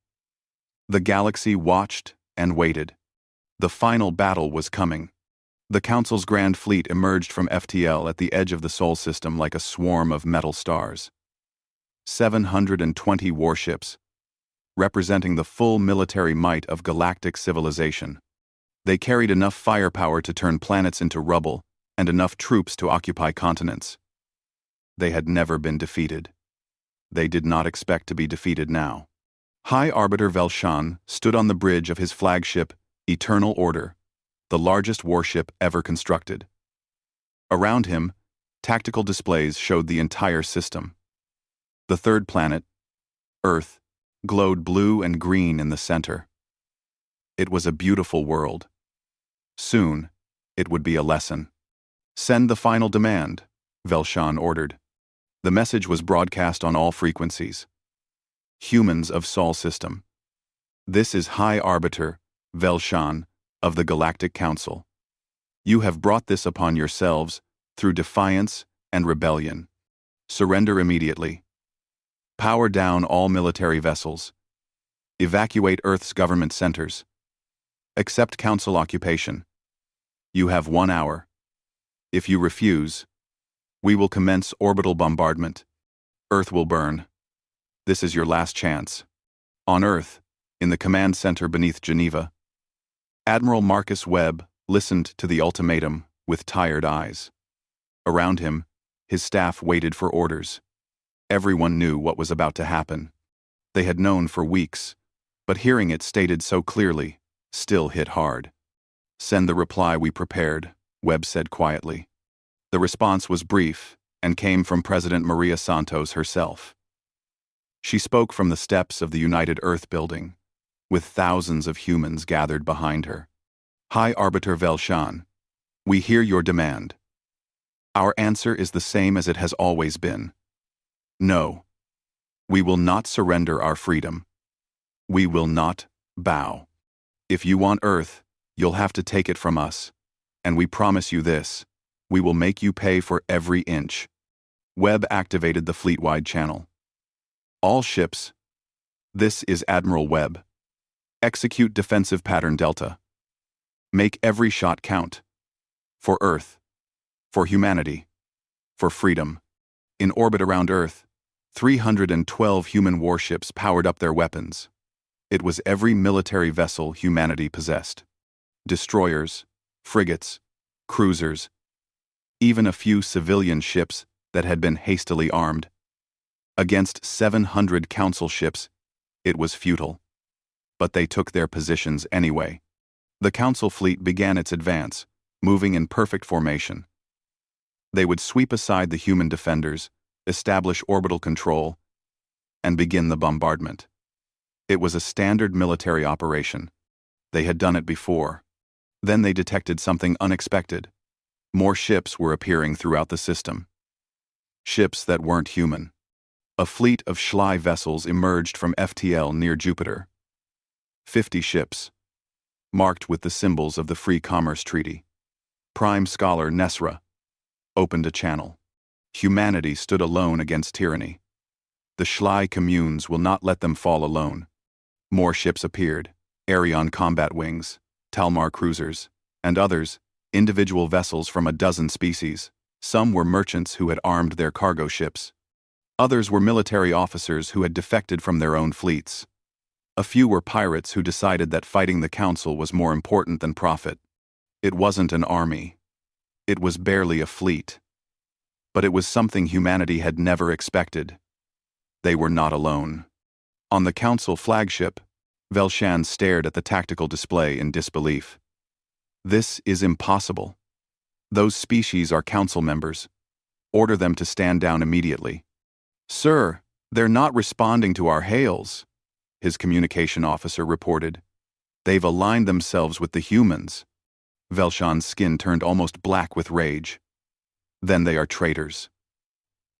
Speaker 1: The galaxy watched and waited. The final battle was coming. The Council's Grand Fleet emerged from FTL at the edge of the Sol system like a swarm of metal stars. 720 warships, representing the full military might of galactic civilization. They carried enough firepower to turn planets into rubble and enough troops to occupy continents. They had never been defeated. They did not expect to be defeated now. High Arbiter Velshan stood on the bridge of his flagship, Eternal Order, the largest warship ever constructed. Around him, tactical displays showed the entire system. The third planet, Earth, glowed blue and green in the center. It was a beautiful world. Soon, it would be a lesson. Send the final demand, Velshan ordered. The message was broadcast on all frequencies. Humans of Sol System. This is High Arbiter, Velshan, of the Galactic Council. You have brought this upon yourselves through defiance and rebellion. Surrender immediately. Power down all military vessels. Evacuate Earth's government centers. Accept Council occupation. You have 1 hour. If you refuse, we will commence orbital bombardment. Earth will burn. This is your last chance. On Earth, in the command center beneath Geneva, Admiral Marcus Webb listened to the ultimatum with tired eyes. Around him, his staff waited for orders. Everyone knew what was about to happen. They had known for weeks, but hearing it stated so clearly still hit hard. Send the reply we prepared, Webb said quietly. The response was brief and came from President Maria Santos herself. She spoke from the steps of the United Earth building, with thousands of humans gathered behind her. High Arbiter Velshan, we hear your demand. Our answer is the same as it has always been. No, we will not surrender our freedom. We will not bow. If you want Earth, you'll have to take it from us. And we promise you this, we will make you pay for every inch. Webb activated the fleet-wide channel. All ships, this is Admiral Webb. Execute defensive pattern Delta. Make every shot count. For Earth. For humanity. For freedom. In orbit around Earth, 312 human warships powered up their weapons. It was every military vessel humanity possessed. Destroyers, frigates, cruisers, even a few civilian ships that had been hastily armed. Against 700 council ships, it was futile. But they took their positions anyway. The council fleet began its advance, moving in perfect formation. They would sweep aside the human defenders, establish orbital control, and begin the bombardment. It was a standard military operation. They had done it before. Then they detected something unexpected. More ships were appearing throughout the system. Ships that weren't human. A fleet of Schley vessels emerged from FTL near Jupiter. 50 ships, marked with the symbols of the Free Commerce Treaty. Prime scholar Nesra opened a channel. Humanity stood alone against tyranny. The Schlei communes will not let them fall alone. More ships appeared, Arion combat wings, Talmar cruisers, and others, individual vessels from a dozen species. Some were merchants who had armed their cargo ships. Others were military officers who had defected from their own fleets. A few were pirates who decided that fighting the council was more important than profit. It wasn't an army. It was barely a fleet. But it was something humanity had never expected. They were not alone. On the council flagship, Velshan stared at the tactical display in disbelief. This is impossible. Those species are council members. Order them to stand down immediately. Sir, they're not responding to our hails, his communication officer reported. They've aligned themselves with the humans. Velshan's skin turned almost black with rage. Then they are traitors.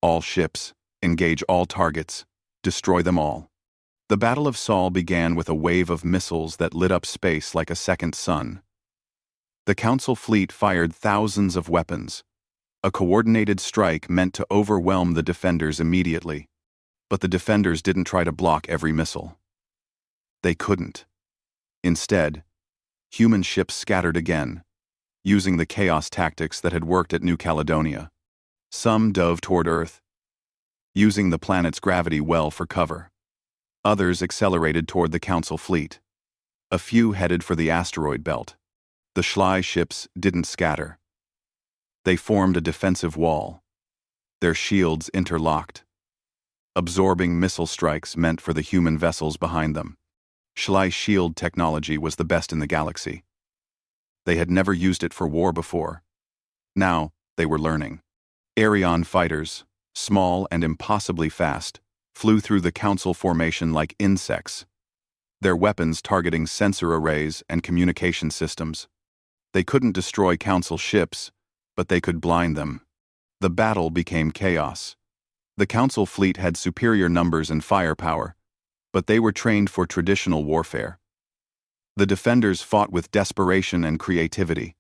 Speaker 1: All ships, engage all targets, destroy them all. The Battle of Saul began with a wave of missiles that lit up space like a second sun. The Council fleet fired thousands of weapons. A coordinated strike meant to overwhelm the defenders immediately. But the defenders didn't try to block every missile. They couldn't. Instead, human ships scattered again, using the chaos tactics that had worked at New Caledonia. Some dove toward Earth, using the planet's gravity well for cover. Others accelerated toward the Council fleet. A few headed for the asteroid belt. The Schlei ships didn't scatter. They formed a defensive wall, their shields interlocked, absorbing missile strikes meant for the human vessels behind them. Schlei shield technology was the best in the galaxy. They had never used it for war before. Now, they were learning. Arion fighters, small and impossibly fast, flew through the Council formation like insects, their weapons targeting sensor arrays and communication systems. They couldn't destroy Council ships, but they could blind them. The battle became chaos. The Council fleet had superior numbers and firepower, but they were trained for traditional warfare. The defenders fought with desperation and creativity.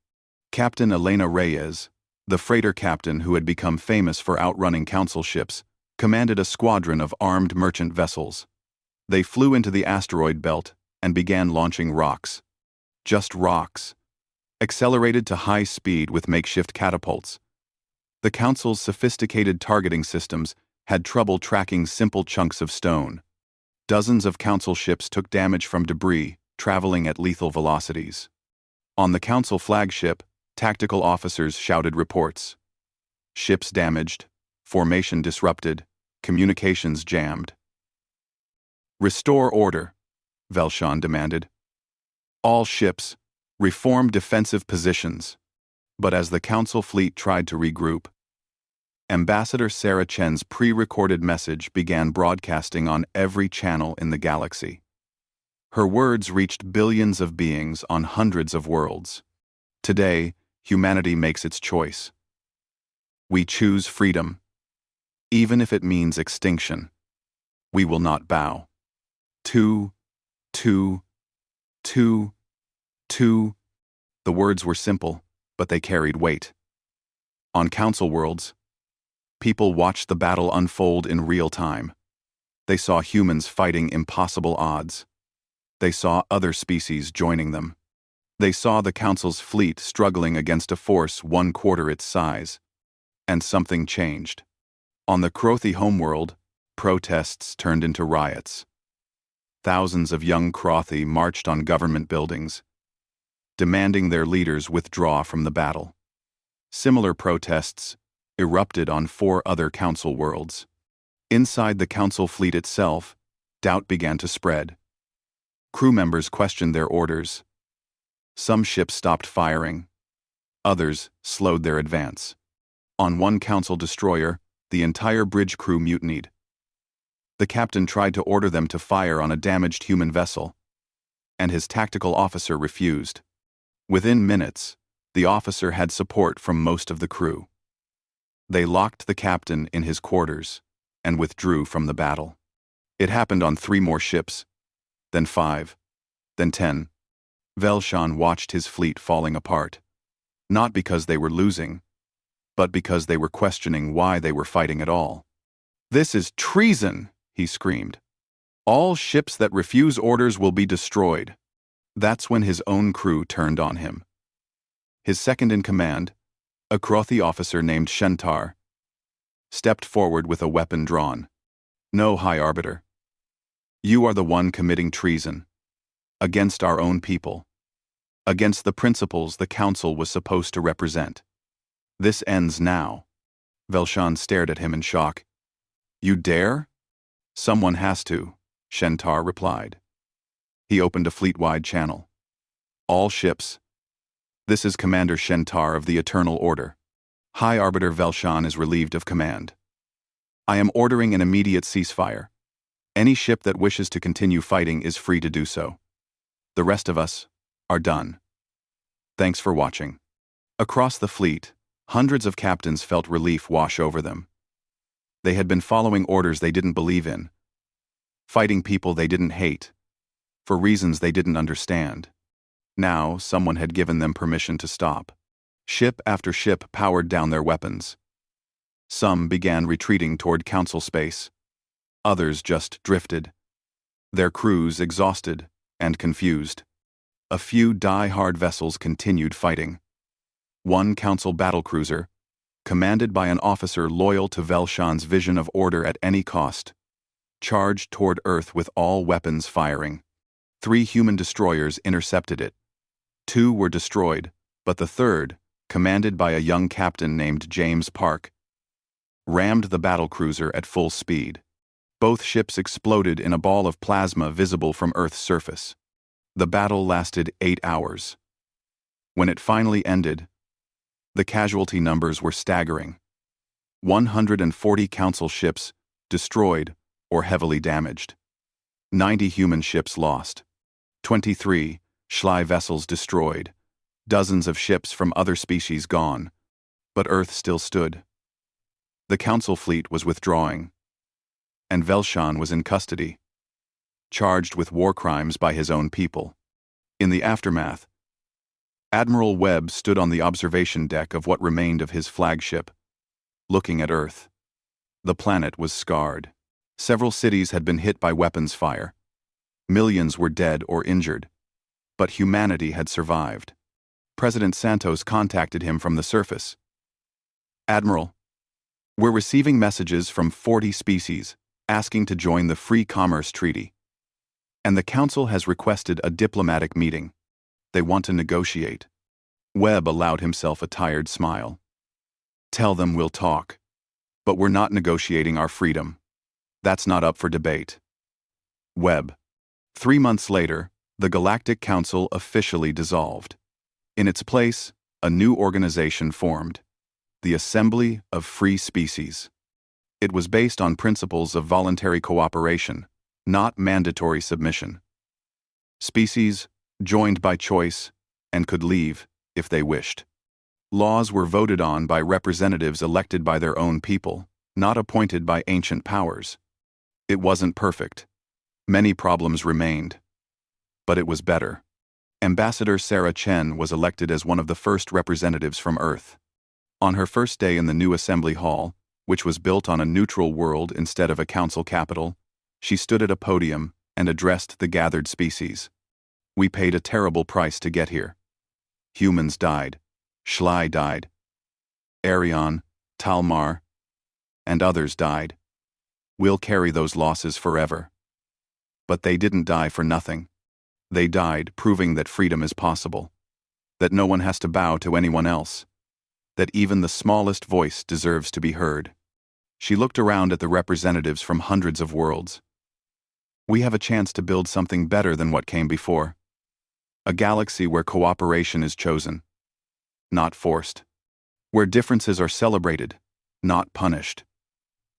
Speaker 1: Captain Elena Reyes, the freighter captain who had become famous for outrunning Council ships, commanded a squadron of armed merchant vessels. They flew into the asteroid belt and began launching rocks. Just rocks. Accelerated to high speed with makeshift catapults. The Council's sophisticated targeting systems had trouble tracking simple chunks of stone. Dozens of Council ships took damage from debris, traveling at lethal velocities. On the Council flagship, tactical officers shouted reports. Ships damaged, formation disrupted, communications jammed. Restore order, Velshan demanded. All ships, reform defensive positions. But as the Council fleet tried to regroup, Ambassador Sarah Chen's pre-recorded message began broadcasting on every channel in the galaxy. Her words reached billions of beings on hundreds of worlds. Today, humanity makes its choice. We choose freedom. Even if it means extinction, we will not bow. 2, 2, 2, 2. The words were simple, but they carried weight. On Council worlds, people watched the battle unfold in real time. They saw humans fighting impossible odds. They saw other species joining them. They saw the Council's fleet struggling against a force 1/4 its size. And something changed. On the Crothy homeworld, protests turned into riots. Thousands of young Crothy marched on government buildings, demanding their leaders withdraw from the battle. Similar protests erupted on 4 other Council worlds. Inside the Council fleet itself, doubt began to spread. Crew members questioned their orders. Some ships stopped firing. Others slowed their advance. On one Council destroyer, the entire bridge crew mutinied. The captain tried to order them to fire on a damaged human vessel, and his tactical officer refused. Within minutes, the officer had support from most of the crew. They locked the captain in his quarters and withdrew from the battle. It happened on 3 more ships, then 5, then 10. Velshan watched his fleet falling apart. Not because they were losing, but because they were questioning why they were fighting at all. "This is treason," he screamed. "All ships that refuse orders will be destroyed." That's when his own crew turned on him. His second-in-command, a Krothi officer named Shentar, stepped forward with a weapon drawn. "No, High Arbiter. You are the one committing treason. Against our own people. Against the principles the Council was supposed to represent. This ends now." Velshan stared at him in shock. "You dare?" "Someone has to," Shentar replied. He opened a fleet-wide channel. "All ships. This is Commander Shentar of the Eternal Order. High Arbiter Velshan is relieved of command. I am ordering an immediate ceasefire. Any ship that wishes to continue fighting is free to do so. The rest of us are done. Thanks for watching." Across the fleet, hundreds of captains felt relief wash over them. They had been following orders they didn't believe in, fighting people they didn't hate, for reasons they didn't understand. Now, someone had given them permission to stop. Ship after ship powered down their weapons. Some began retreating toward Council space. Others just drifted, their crews exhausted and confused. A few die-hard vessels continued fighting. One Council battlecruiser, commanded by an officer loyal to Velshan's vision of order at any cost, charged toward Earth with all weapons firing. 3 human destroyers intercepted it. 2 were destroyed, but the third, commanded by a young captain named James Park, rammed the battlecruiser at full speed. Both ships exploded in a ball of plasma visible from Earth's surface. The battle lasted 8 hours. When it finally ended, the casualty numbers were staggering. 140 Council ships destroyed or heavily damaged. 90 human ships lost. 23 HFY vessels destroyed. Dozens of ships from other species gone. But Earth still stood. The Council fleet was withdrawing, and Velshan was in custody, charged with war crimes by his own people. In the aftermath, Admiral Webb stood on the observation deck of what remained of his flagship, looking at Earth. The planet was scarred. Several cities had been hit by weapons fire. Millions were dead or injured, but humanity had survived. President Santos contacted him from the surface. "Admiral, we're receiving messages from 40 species asking to join the Free Commerce Treaty. And the Council has requested a diplomatic meeting. They want to negotiate." Webb allowed himself a tired smile. "Tell them we'll talk. But we're not negotiating our freedom. That's not up for debate." Webb. 3 months later, the Galactic Council officially dissolved. In its place, a new organization formed, the Assembly of Free Species. It was based on principles of voluntary cooperation, not mandatory submission. Species joined by choice and could leave if they wished. Laws were voted on by representatives elected by their own people, not appointed by ancient powers. It wasn't perfect. Many problems remained. But it was better. Ambassador Sarah Chen was elected as one of the first representatives from Earth. On her first day in the new assembly hall, which was built on a neutral world instead of a council capital, she stood at a podium and addressed the gathered species. "We paid a terrible price to get here. Humans died. HFY died. Arion, Talmar, and others died. We'll carry those losses forever. But they didn't die for nothing. They died proving that freedom is possible, that no one has to bow to anyone else, that even the smallest voice deserves to be heard." She looked around at the representatives from hundreds of worlds. "We have a chance to build something better than what came before. A galaxy where cooperation is chosen, not forced. Where differences are celebrated, not punished.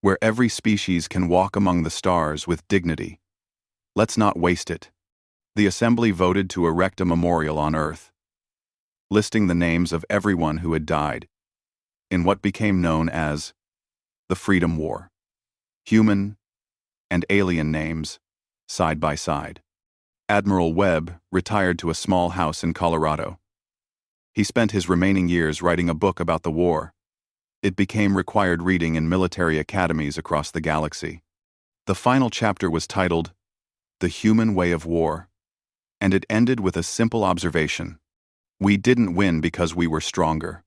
Speaker 1: Where every species can walk among the stars with dignity. Let's not waste it." The Assembly voted to erect a memorial on Earth, listing the names of everyone who had died in what became known as the Freedom War. Human and alien names, side by side. Admiral Webb retired to a small house in Colorado. He spent his remaining years writing a book about the war. It became required reading in military academies across the galaxy. The final chapter was titled, The Human Way of War, and it ended with a simple observation. We didn't win because we were stronger.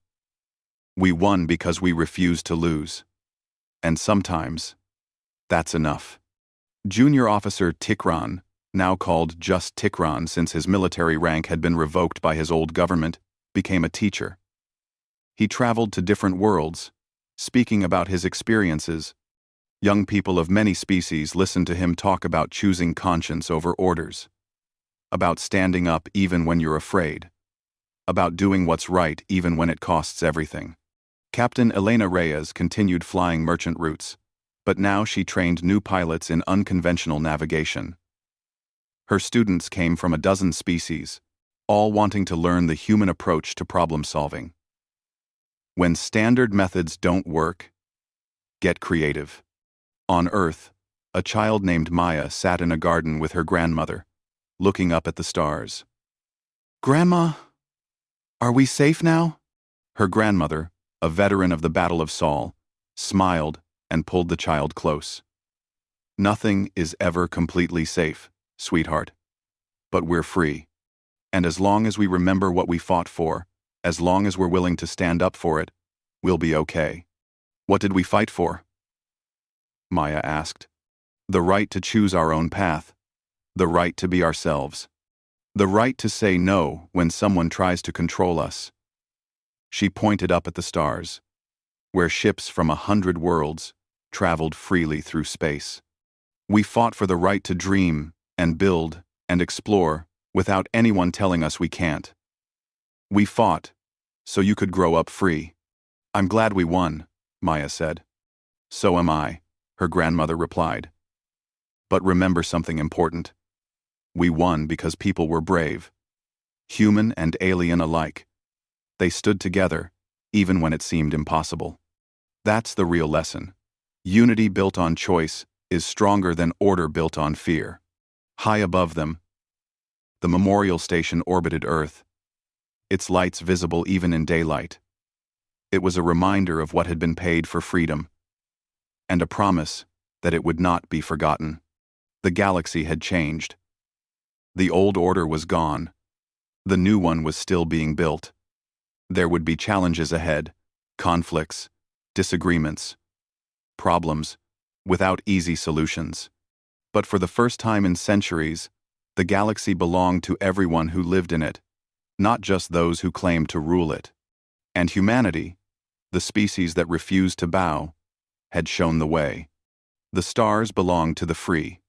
Speaker 1: We won because we refused to lose. And sometimes, that's enough. Junior Officer Tikran, now called just Tikran since his military rank had been revoked by his old government, became a teacher. He traveled to different worlds, speaking about his experiences. Young people of many species listened to him talk about choosing conscience over orders, about standing up even when you're afraid, about doing what's right even when it costs everything. Captain Elena Reyes continued flying merchant routes, but now she trained new pilots in unconventional navigation. Her students came from a dozen species, all wanting to learn the human approach to problem solving. When standard methods don't work, get creative. On Earth, a child named Maya sat in a garden with her grandmother, looking up at the stars. "Grandma, are we safe now?" Her grandmother, a veteran of the Battle of Saul, smiled and pulled the child close. "Nothing is ever completely safe, sweetheart. But we're free. And as long as we remember what we fought for, as long as we're willing to stand up for it, we'll be okay." "What did we fight for?" Maya asked. "The right to choose our own path. The right to be ourselves. The right to say no when someone tries to control us." She pointed up at the stars, where ships from 100 worlds traveled freely through space. "We fought for the right to dream and build and explore without anyone telling us we can't. We fought so you could grow up free." "I'm glad we won," Maya said. "So am I," her grandmother replied. "But remember something important. We won because people were brave. Human and alien alike. They stood together, even when it seemed impossible. That's the real lesson. Unity built on choice is stronger than order built on fear." High above them, the memorial station orbited Earth, its lights visible even in daylight. It was a reminder of what had been paid for freedom, and a promise that it would not be forgotten. The galaxy had changed. The old order was gone. The new one was still being built. There would be challenges ahead, conflicts, disagreements, problems, without easy solutions. But for the first time in centuries, the galaxy belonged to everyone who lived in it, not just those who claimed to rule it. And humanity, the species that refused to bow, had shown the way. The stars belonged to the free.